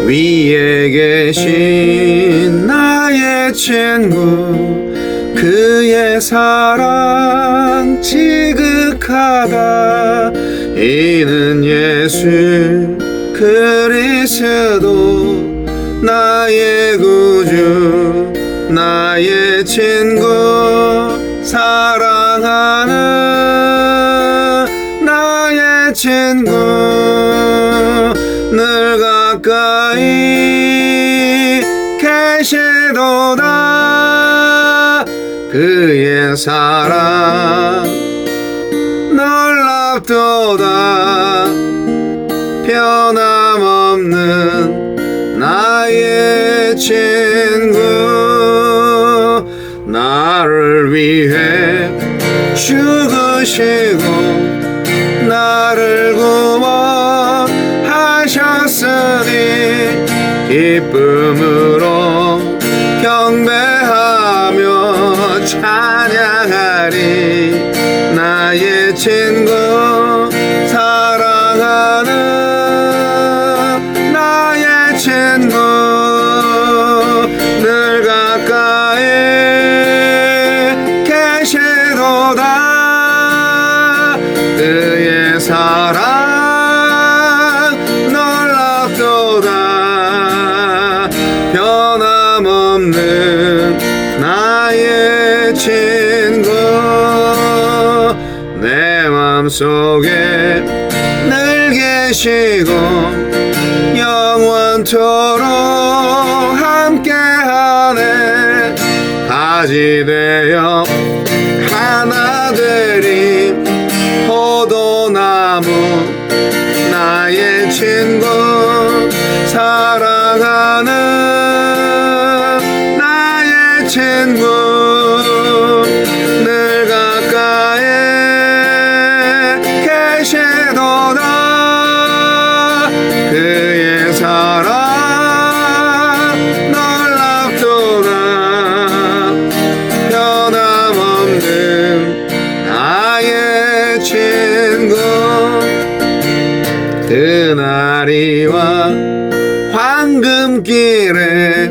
위에 계신 나의 친구, 그의 사랑 지극하다. 이는 예수 그리스도 나의 구주, 나의 친구, 사랑하는 나의 친구, 늘 가까이 계시도다. 그의 사랑 놀랍도다. 변함없는 나의 친구, 나를 위해 죽으시고 나를 구원하셨으니 기쁨으로 경배하며 찬양하리. 나의 친구, 사랑하는 나의 친구, 늘 가까이 계시도다. 그의 사랑 놀랍도다. 변함없는 나의 친구, 내 맘속에 늘 계시고 영원토록 함께하네. 가지 되어 하나 되리 포도나무, 나의 친구, 사랑하는 나의 친구, 늘 가까이 계시도다. 그의 사랑 놀랍도다. 변함없는 나의 친구, 그날이와 황금길에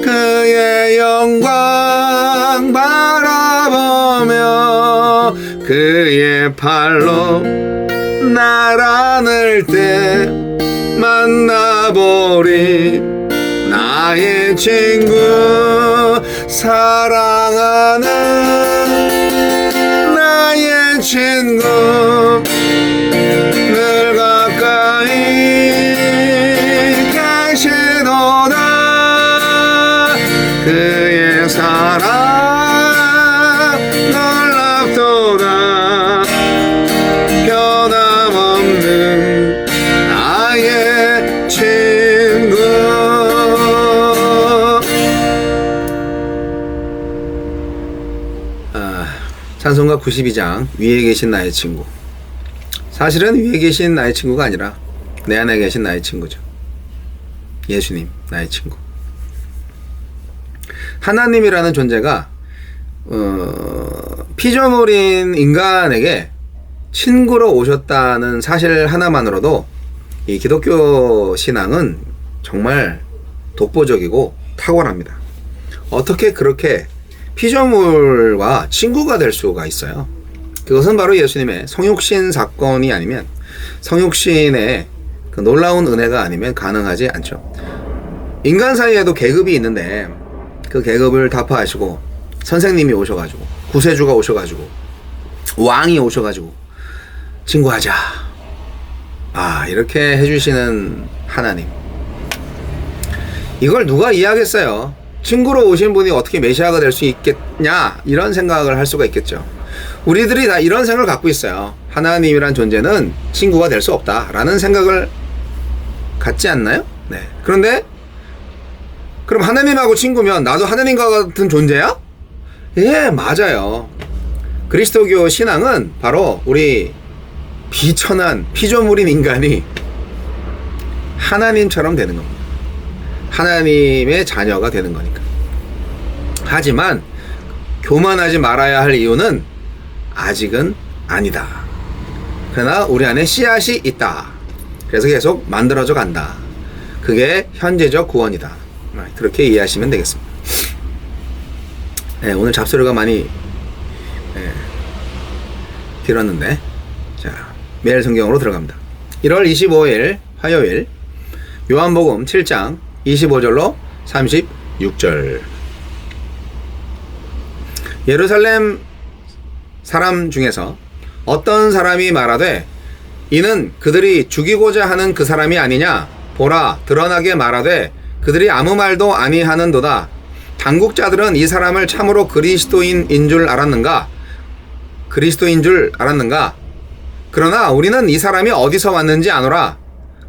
그의 영광 바라보며 그의 팔로 날 안을 때 만나보리. 나의 친구, 사랑하는 나의 친구, 늘 가까이 계시도다. 그의 사랑 놀랍도다. 변함없는 나의 친구. 찬송가 92장 위에 계신 나의 친구. 사실은 위에 계신 나의 친구가 아니라 내 안에 계신 나의 친구죠. 예수님, 나의 친구. 하나님이라는 존재가 피조물인 인간에게 친구로 오셨다는 사실 하나만으로도 이 기독교 신앙은 정말 독보적이고 탁월합니다. 어떻게 그렇게 피조물과 친구가 될 수가 있어요? 그것은 바로 예수님의 성육신 사건이 아니면, 성육신의 그 놀라운 은혜가 아니면 가능하지 않죠. 인간 사이에도 계급이 있는데 그 계급을 타파하시고 선생님이 오셔가지고, 구세주가 오셔가지고, 왕이 오셔가지고 친구하자, 이렇게 해주시는 하나님, 이걸 누가 이해하겠어요? 친구로 오신 분이 어떻게 메시아가 될 수 있겠냐, 이런 생각을 할 수가 있겠죠. 우리들이 다 이런 생각을 갖고 있어요. 하나님이란 존재는 친구가 될 수 없다 라는 생각을 갖지 않나요? 네. 그런데 그럼 하나님하고 친구면 나도 하나님과 같은 존재야? 예, 맞아요. 그리스도교 신앙은 바로 우리 비천한 피조물인 인간이 하나님처럼 되는 겁니다. 하나님의 자녀가 되는 거니까. 하지만 교만하지 말아야 할 이유는 아직은 아니다. 그러나 우리 안에 씨앗이 있다. 그래서 계속 만들어져 간다. 그게 현재적 구원이다. 그렇게 이해하시면 되겠습니다. 네, 오늘 잡소리가 많이 길었는데, 자, 매일 성경으로 들어갑니다. 1월 25일 화요일 요한복음 7장 25절로 36절. 예루살렘 사람 중에서 어떤 사람이 말하되 이는 그들이 죽이고자 하는 그 사람이 아니냐, 보라 드러나게 말하되 그들이 아무 말도 아니하는도다. 당국자들은 이 사람을 참으로 그리스도인인 줄 알았는가? 그러나 우리는 이 사람이 어디서 왔는지 아노라.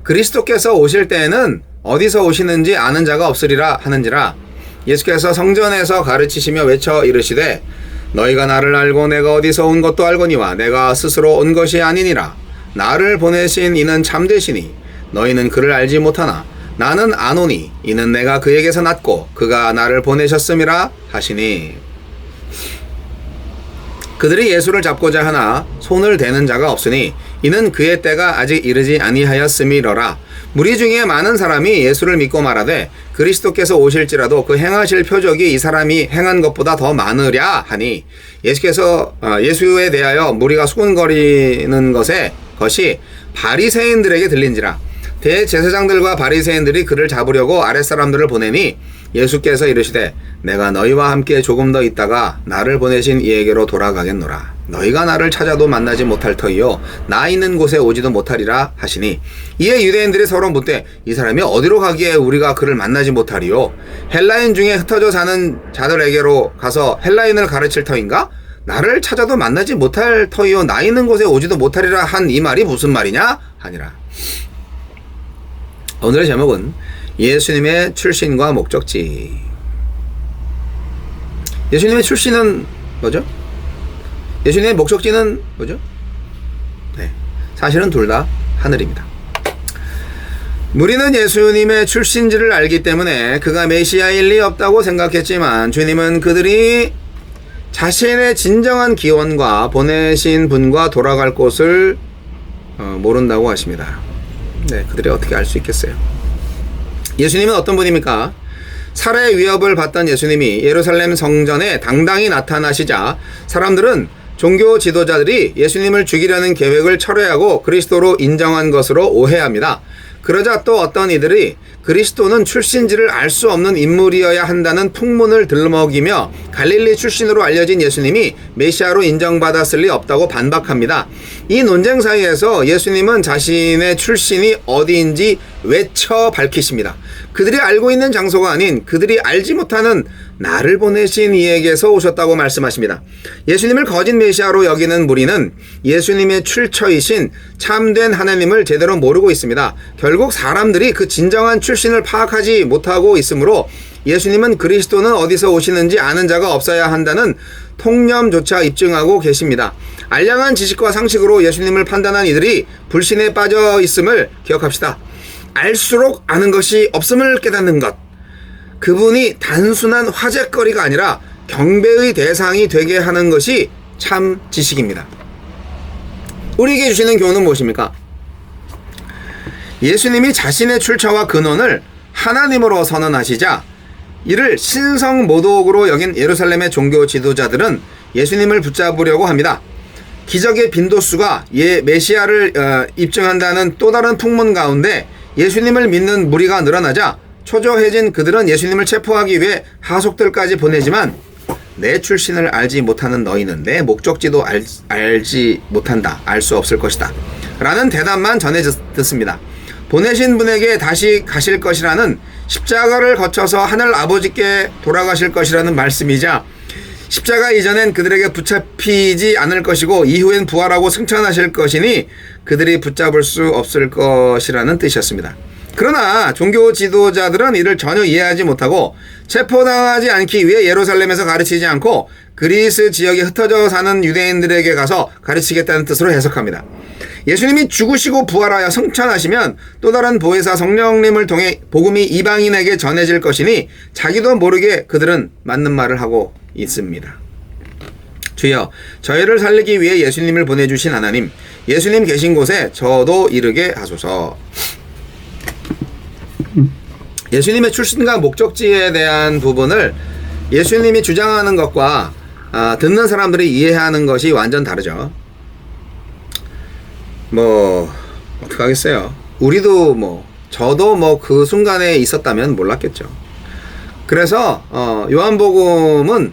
그리스도께서 오실 때에는 어디서 오시는지 아는 자가 없으리라 하는지라. 예수께서 성전에서 가르치시며 외쳐 이르시되 너희가 나를 알고 내가 어디서 온 것도 알거니와 내가 스스로 온 것이 아니니라. 나를 보내신 이는 참되시니 너희는 그를 알지 못하나 나는 아노니 이는 내가 그에게서 났고 그가 나를 보내셨음이라 하시니. 그들이 예수를 잡고자 하나 손을 대는 자가 없으니 이는 그의 때가 아직 이르지 아니하였음이러라. 무리 중에 많은 사람이 예수를 믿고 말하되 그리스도께서 오실지라도 그 행하실 표적이 이 사람이 행한 것보다 더 많으랴 하니. 예수에 대하여 무리가 수군거리는 것이 바리새인들에게 들린지라. 대제사장들과 바리새인들이 그를 잡으려고 아랫사람들을 보내니 예수께서 이르시되 내가 너희와 함께 조금 더 있다가 나를 보내신 이에게로 돌아가겠노라. 너희가 나를 찾아도 만나지 못할 터이요 나 있는 곳에 오지도 못하리라 하시니. 이에 유대인들이 서로 묻되 이 사람이 어디로 가기에 우리가 그를 만나지 못하리요? 헬라인 중에 흩어져 사는 자들에게로 가서 헬라인을 가르칠 터인가? 나를 찾아도 만나지 못할 터이요 나 있는 곳에 오지도 못하리라 한 이 말이 무슨 말이냐 하니라. 오늘의 제목은 예수님의 출신과 목적지. 예수님의 출신은 뭐죠? 예수님의 목적지는 뭐죠? 네, 사실은 둘 다 하늘입니다. 무리는 예수님의 출신지를 알기 때문에 그가 메시아일 리 없다고 생각했지만 주님은 그들이 자신의 진정한 기원과 보내신 분과 돌아갈 곳을 모른다고 하십니다. 네, 그들이 어떻게 알 수 있겠어요? 예수님은 어떤 분입니까? 살해 위협을 받던 예수님이 예루살렘 성전에 당당히 나타나시자 사람들은 종교 지도자들이 예수님을 죽이려는 계획을 철회하고 그리스도로 인정한 것으로 오해합니다. 그러자 또 어떤 이들이 그리스도는 출신지를 알 수 없는 인물이어야 한다는 풍문을 들먹이며 갈릴리 출신으로 알려진 예수님이 메시아로 인정받았을 리 없다고 반박합니다. 이 논쟁 사이에서 예수님은 자신의 출신이 어디인지 외쳐 밝히십니다. 그들이 알고 있는 장소가 아닌 그들이 알지 못하는 나를 보내신 이에게서 오셨다고 말씀하십니다. 예수님을 거짓 메시아로 여기는 무리는 예수님의 출처이신 참된 하나님을 제대로 모르고 있습니다. 결국 사람들이 그 진정한 출신을 파악하지 못하고 있으므로 예수님은 그리스도는 어디서 오시는지 아는 자가 없어야 한다는 통념조차 입증하고 계십니다. 알량한 지식과 상식으로 예수님을 판단한 이들이 불신에 빠져 있음을 기억합시다. 알수록 아는 것이 없음을 깨닫는 것. 그분이 단순한 화제거리가 아니라 경배의 대상이 되게 하는 것이 참 지식입니다. 우리에게 주시는 교훈은 무엇입니까? 예수님이 자신의 출처와 근원을 하나님으로 선언하시자 이를 신성모독으로 여긴 예루살렘의 종교 지도자들은 예수님을 붙잡으려고 합니다. 기적의 빈도수가 메시아를 입증한다는 또 다른 풍문 가운데 예수님을 믿는 무리가 늘어나자 초조해진 그들은 예수님을 체포하기 위해 하속들까지 보내지만 내 출신을 알지 못하는 너희는 내 목적지도 알지 못한다. 알 수 없을 것이다. 라는 대답만 전해 듣습니다. 보내신 분에게 다시 가실 것이라는 십자가를 거쳐서 하늘 아버지께 돌아가실 것이라는 말씀이자 십자가 이전엔 그들에게 붙잡히지 않을 것이고 이후엔 부활하고 승천하실 것이니 그들이 붙잡을 수 없을 것이라는 뜻이었습니다. 그러나 종교 지도자들은 이를 전혀 이해하지 못하고 체포당하지 않기 위해 예루살렘에서 가르치지 않고 그리스 지역에 흩어져 사는 유대인들에게 가서 가르치겠다는 뜻으로 해석합니다. 예수님이 죽으시고 부활하여 승천하시면 또 다른 보혜사 성령님을 통해 복음이 이방인에게 전해질 것이니 자기도 모르게 그들은 맞는 말을 하고 있습니다. 주여, 저희를 살리기 위해 예수님을 보내주신 하나님, 예수님 계신 곳에 저도 이르게 하소서. 예수님의 출신과 목적지에 대한 부분을 예수님이 주장하는 것과 듣는 사람들이 이해하는 것이 완전 다르죠. 뭐 어떡하겠어요. 우리도 저도 그 순간에 있었다면 몰랐겠죠. 그래서 요한복음은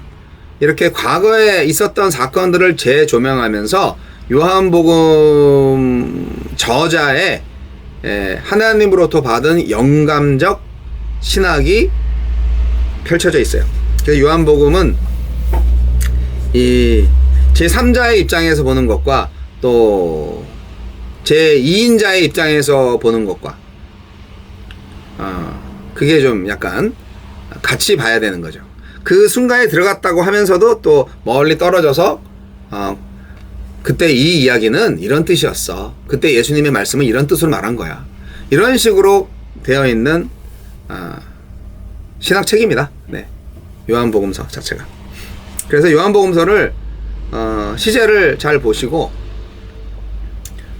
이렇게 과거에 있었던 사건들을 재조명하면서 요한복음 저자의 하나님으로부터 받은 영감적 신학이 펼쳐져 있어요. 그래서 요한복음은 이 제3자의 입장에서 보는 것과 또 제2인자의 입장에서 보는 것과 그게 좀 약간 같이 봐야 되는 거죠. 그 순간에 들어갔다고 하면서도 또 멀리 떨어져서 그때 이 이야기는 이런 뜻이었어. 그때 예수님의 말씀은 이런 뜻으로 말한 거야. 이런 식으로 되어 있는 신학책입니다. 네. 요한복음서 자체가. 그래서 요한복음서를 시제를 잘 보시고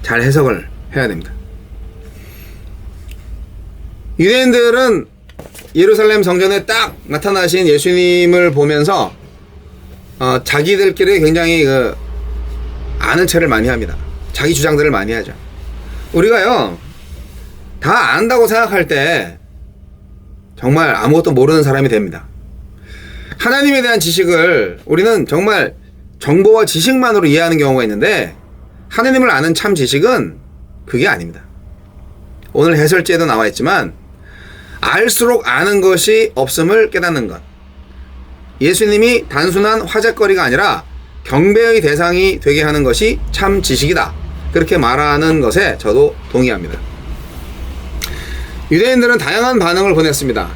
잘 해석을 해야 됩니다. 유대인들은 예루살렘 성전에 딱 나타나신 예수님을 보면서 자기들끼리 굉장히 아는 체를 많이 합니다. 자기 주장들을 많이 하죠. 우리가요, 다 안다고 생각할 때 정말 아무것도 모르는 사람이 됩니다. 하나님에 대한 지식을 우리는 정말 정보와 지식만으로 이해하는 경우가 있는데, 하나님을 아는 참 지식은 그게 아닙니다. 오늘 해설지에도 나와 있지만 알수록 아는 것이 없음을 깨닫는 것. 예수님이 단순한 화제거리가 아니라 경배의 대상이 되게 하는 것이 참 지식이다. 그렇게 말하는 것에 저도 동의합니다. 유대인들은 다양한 반응을 보냈습니다.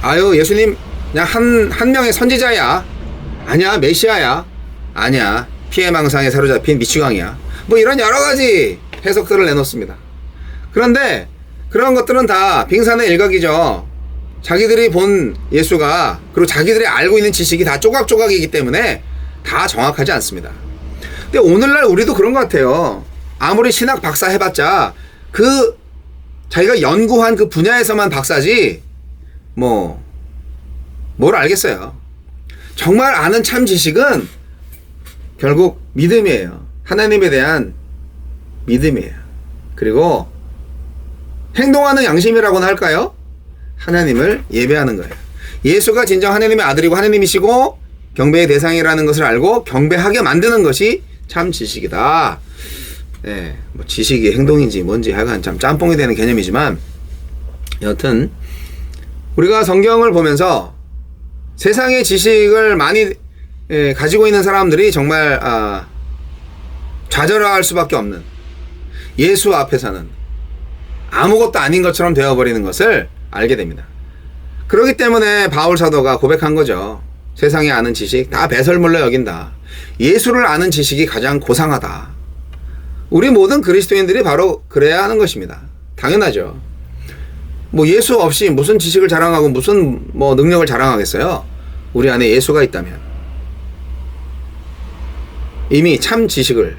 아유, 예수님 그냥 한 명의 선지자야. 아니야, 메시아야. 아니야, 피해망상에 사로잡힌 미치광이야. 뭐 이런 여러 가지 해석들을 내놓습니다. 그런데 그런 것들은 다 빙산의 일각이죠. 자기들이 본 예수가, 그리고 자기들이 알고 있는 지식이 다 조각조각이기 때문에 다 정확하지 않습니다. 근데 오늘날 우리도 그런 것 같아요. 아무리 신학 박사 해봤자 자기가 연구한 그 분야에서만 박사지 뭘 알겠어요. 정말 아는 참 지식은 결국 믿음이에요. 하나님에 대한 믿음이에요. 그리고 행동하는 양심이라고나 할까요? 하나님을 예배하는 거예요. 예수가 진정 하나님의 아들이고 하나님이시고 경배의 대상이라는 것을 알고 경배하게 만드는 것이 참 지식이다. 네, 지식이 행동인지 뭔지 하여간 참 짬뽕이 되는 개념이지만, 여튼 우리가 성경을 보면서 세상의 지식을 많이 가지고 있는 사람들이 정말 좌절할 수밖에 없는, 예수 앞에서는 아무것도 아닌 것처럼 되어버리는 것을 알게 됩니다. 그렇기 때문에 바울 사도가 고백한 거죠. 세상에 아는 지식 다 배설물로 여긴다. 예수를 아는 지식이 가장 고상하다. 우리 모든 그리스도인들이 바로 그래야 하는 것입니다. 당연하죠. 예수 없이 무슨 지식을 자랑하고 무슨 능력을 자랑하겠어요? 우리 안에 예수가 있다면 이미 참 지식을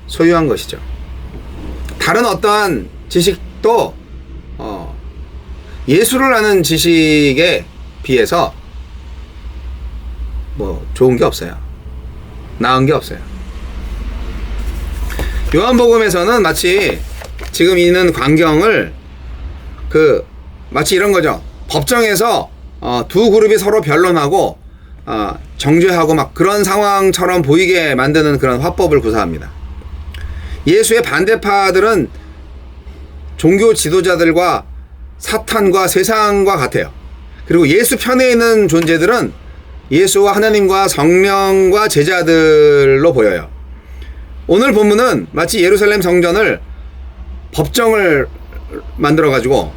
소유한 것이죠. 다른 어떠한 지식도 예수를 아는 지식에 비해서 좋은 게 없어요. 나은 게 없어요. 요한복음에서는 마치 지금 있는 광경을 마치 이런 거죠. 법정에서 두 그룹이 서로 변론하고 정죄하고 막 그런 상황처럼 보이게 만드는 그런 화법을 구사합니다. 예수의 반대파들은 종교 지도자들과 사탄과 세상과 같아요. 그리고 예수 편에 있는 존재들은 예수와 하나님과 성령과 제자들로 보여요. 오늘 본문은 마치 예루살렘 성전을 법정을 만들어가지고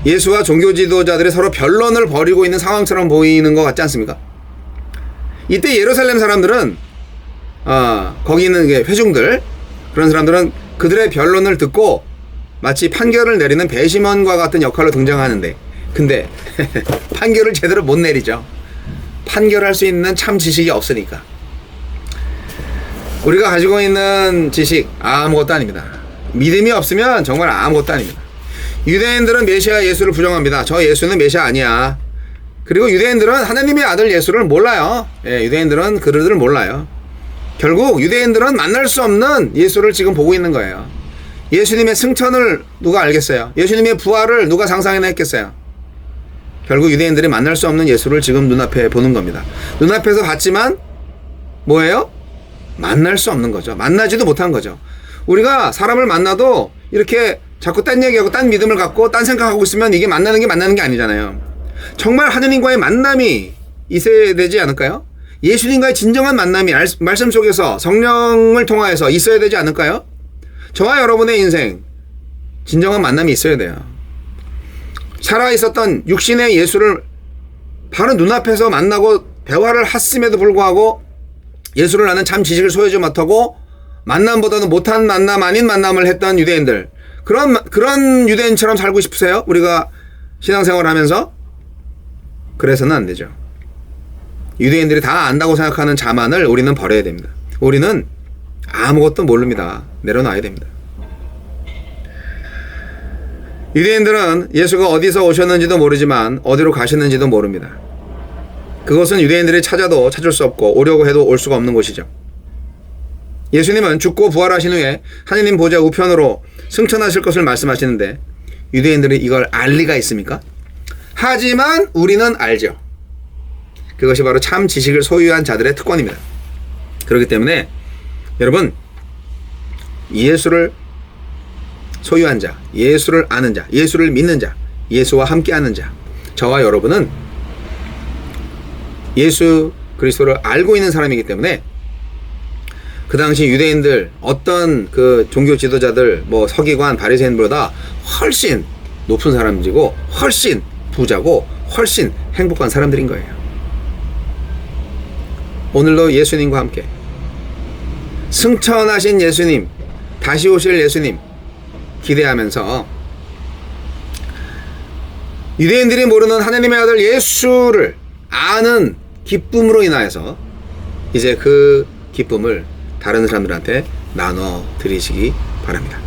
예수와 종교 지도자들이 서로 변론을 벌이고 있는 상황처럼 보이는 것 같지 않습니까? 이때 예루살렘 사람들은 거기 있는 회중들, 그런 사람들은 그들의 변론을 듣고 마치 판결을 내리는 배심원과 같은 역할로 등장하는데, 근데 판결을 제대로 못 내리죠. 판결할 수 있는 참 지식이 없으니까. 우리가 가지고 있는 지식 아무것도 아닙니다. 믿음이 없으면 정말 아무것도 아닙니다. 유대인들은 메시아 예수를 부정합니다. 저 예수는 메시아 아니야. 그리고 유대인들은 하나님의 아들 예수를 몰라요. 예, 유대인들은 그들을 몰라요. 결국 유대인들은 만날 수 없는 예수를 지금 보고 있는 거예요. 예수님의 승천을 누가 알겠어요? 예수님의 부활을 누가 상상해나 했겠어요? 결국 유대인들이 만날 수 없는 예수를 지금 눈앞에 보는 겁니다. 눈앞에서 봤지만 뭐예요? 만날 수 없는 거죠. 만나지도 못한 거죠. 우리가 사람을 만나도 이렇게 자꾸 딴 얘기하고 딴 믿음을 갖고 딴 생각하고 있으면 이게 만나는 게 아니잖아요. 정말 하느님과의 만남이 있어야 되지 않을까요? 예수님과의 진정한 만남이 말씀 속에서 성령을 통하여서 있어야 되지 않을까요? 저와 여러분의 인생 진정한 만남이 있어야 돼요. 살아있었던 육신의 예수를 바로 눈앞에서 만나고 대화를 했음에도 불구하고 예수를 아는 참 지식을 소유하지 못하고 만남보다는 못한 만남 아닌 만남을 했던 유대인들, 그런 유대인처럼 살고 싶으세요? 우리가 신앙생활을 하면서? 그래서는 안 되죠. 유대인들이 다 안다고 생각하는 자만을 우리는 버려야 됩니다. 우리는 아무것도 모릅니다. 내려놔야 됩니다. 유대인들은 예수가 어디서 오셨는지도 모르지만 어디로 가셨는지도 모릅니다. 그것은 유대인들이 찾아도 찾을 수 없고 오려고 해도 올 수가 없는 곳이죠. 예수님은 죽고 부활하신 후에 하느님 보좌 우편으로 승천하실 것을 말씀하시는데 유대인들이 이걸 알 리가 있습니까? 하지만 우리는 알죠. 그것이 바로 참 지식을 소유한 자들의 특권입니다. 그렇기 때문에 여러분, 예수를 소유한 자, 예수를 아는 자, 예수를 믿는 자, 예수와 함께하는 자, 저와 여러분은 예수 그리스도를 알고 있는 사람이기 때문에 그 당시 유대인들 어떤 그 종교 지도자들 뭐 서기관 바리새인보다 훨씬 높은 사람들이고 훨씬 부자고 훨씬 행복한 사람들인 거예요. 오늘도 예수님과 함께 승천하신 예수님, 다시 오실 예수님 기대하면서 유대인들이 모르는 하나님의 아들 예수를 아는 기쁨으로 인하여서 이제 그 기쁨을 다른 사람들한테 나눠 드리시기 바랍니다.